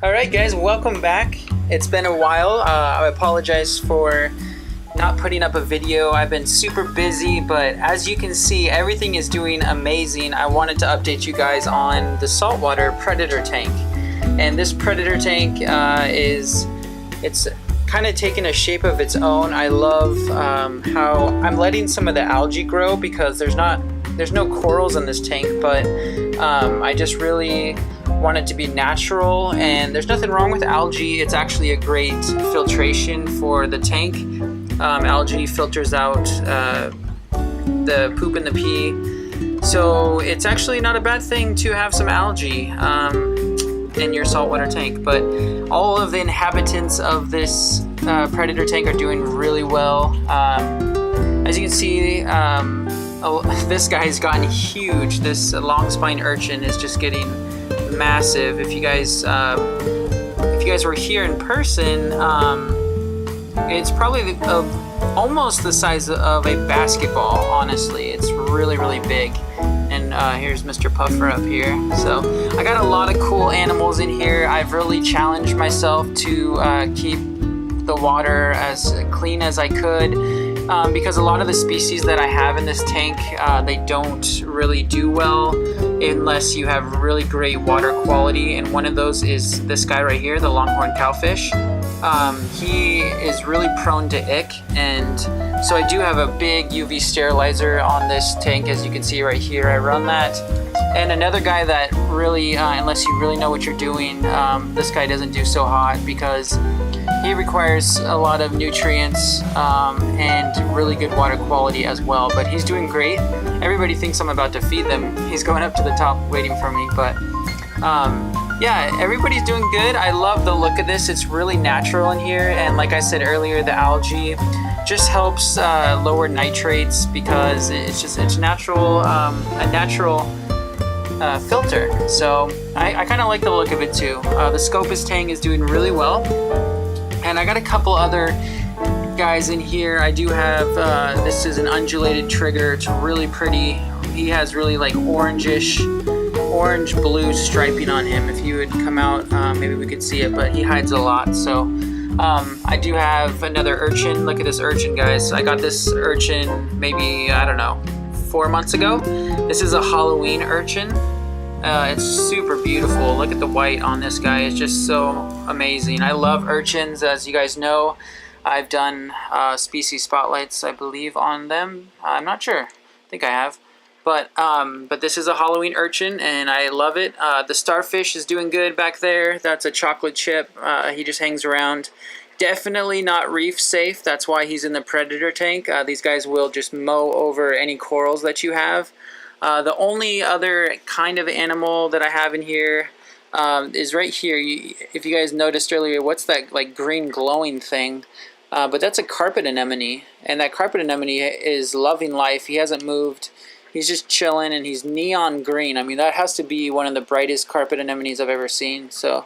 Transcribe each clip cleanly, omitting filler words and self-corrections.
Alright guys, welcome back. It's been a while. I apologize for not putting up a video. I've been super busy, but as you can see, everything is doing amazing. I wanted to update you guys on the saltwater Predator tank. And this Predator tank it's kind of taken a shape of its own. I love how I'm letting some of the algae grow because there's no corals in this tank, but I just really want it to be natural, and there's nothing wrong with algae. It's actually a great filtration for the tank. Algae filters out the poop and the pee, so it's actually not a bad thing to have some algae in your saltwater tank. But all of the inhabitants of this Predator tank are doing really well. As you can see, this guy's gotten huge. This long spine urchin is just getting massive. If you guys were here in person, it's probably almost the size of a basketball. Honestly, it's really big. And here's Mr. Puffer up here. So I got a lot of cool animals in here. I've really challenged myself to keep the water as clean as I could, because a lot of the species that I have in this tank, they don't really do well unless you have really great water quality, and one of those is this guy right here, the longhorn cowfish. He is really prone to ick, and so I do have a big UV sterilizer on this tank, as you can see right here. I run that. And another guy that really, unless you really know what you're doing, this guy doesn't do so hot because he requires a lot of nutrients and really good water quality as well, but he's doing great. Everybody thinks I'm about to feed them. He's going up to the top waiting for me, but yeah, everybody's doing good. I love the look of this. It's really natural in here, and like I said earlier, the algae just helps lower nitrates because it's natural, a natural filter. So I kind of like the look of it too. The Scopus tank is doing really well. And I got a couple other guys in here. I do have, this is an undulated trigger. It's really pretty. He has really like orange blue striping on him. If you would come out, maybe we could see it, but he hides a lot. So I do have another urchin. Look at this urchin, guys. I got this urchin maybe, I don't know, 4 months ago. This is a Halloween urchin. It's super beautiful. Look at the white on this guy. It's just so amazing. I love urchins. As you guys know, I've done species spotlights, I believe, on them. I'm not sure. I think I have. But this is a Halloween urchin, and I love it. The starfish is doing good back there. That's a chocolate chip. He just hangs around. Definitely not reef safe. That's why he's in the Predator tank. These guys will just mow over any corals that you have. The only other kind of animal that I have in here is right here. If you guys noticed earlier, what's that like green glowing thing? But that's a carpet anemone, and that carpet anemone is loving life. He hasn't moved. He's just chilling, and he's neon green. I mean, that has to be one of the brightest carpet anemones I've ever seen. So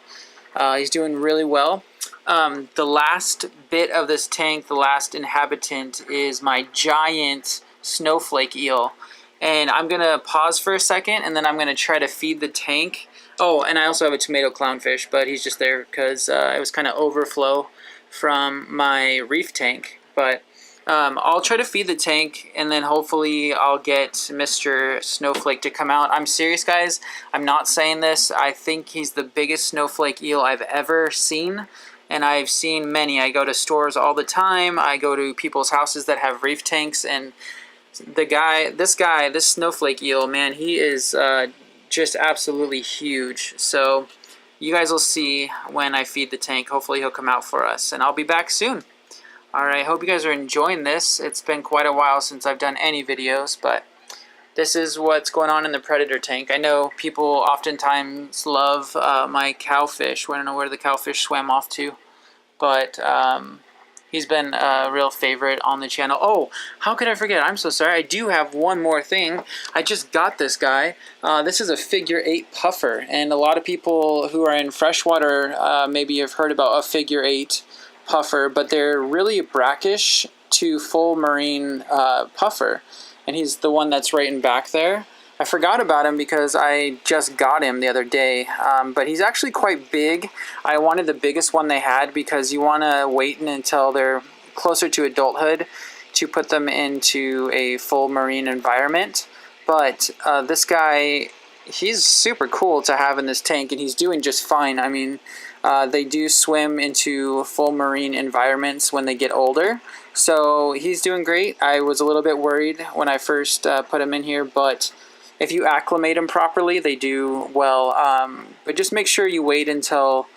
he's doing really well. The last bit of this tank, the last inhabitant, is my giant snowflake eel. And I'm going to pause for a second, and then I'm going to try to feed the tank. Oh, and I also have a tomato clownfish, but he's just there because it was kind of overflow from my reef tank. But I'll try to feed the tank, and then hopefully I'll get Mr. Snowflake to come out. I'm serious, guys. I'm not saying this. I think he's the biggest snowflake eel I've ever seen, and I've seen many. I go to stores all the time. I go to people's houses that have reef tanks, and this snowflake eel, man, he is just absolutely huge. So you guys will see when I feed the tank. Hopefully he'll come out for us, and I'll be back soon. Alright, hope you guys are enjoying this. It's been quite a while since I've done any videos, but this is what's going on in the Predator tank. I know people oftentimes love my cowfish. I don't know where the cowfish swam off to, but he's been a real favorite on the channel. Oh, how could I forget? I'm so sorry. I do have one more thing. I just got this guy. This is a figure 8 puffer, and a lot of people who are in freshwater maybe have heard about a figure 8 puffer, but they're really brackish to full marine puffer, and he's the one that's right in back there. I forgot about him because I just got him the other day, but he's actually quite big. I wanted the biggest one they had because you want to wait until they're closer to adulthood to put them into a full marine environment. But this guy, he's super cool to have in this tank, and he's doing just fine. I mean, they do swim into full marine environments when they get older. So he's doing great. I was a little bit worried when I first put him in here, but if you acclimate them properly, they do well. But just make sure you wait until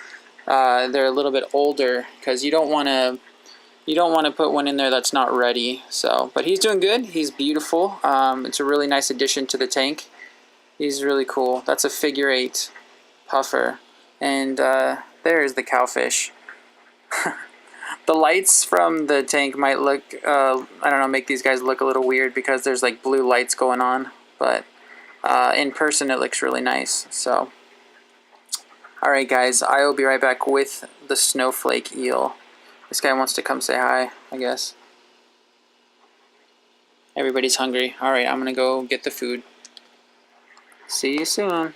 they're a little bit older, because you don't want to put one in there that's not ready. So, but he's doing good. He's beautiful. It's a really nice addition to the tank. He's really cool. That's a figure 8 puffer, and there's the cowfish. The lights from the tank might look, I don't know, make these guys look a little weird because there's like blue lights going on, but in person it looks really nice. So alright guys, I will be right back with the snowflake eel. This guy wants to come say hi, I guess. Everybody's hungry. Alright, I'm gonna go get the food. See you soon.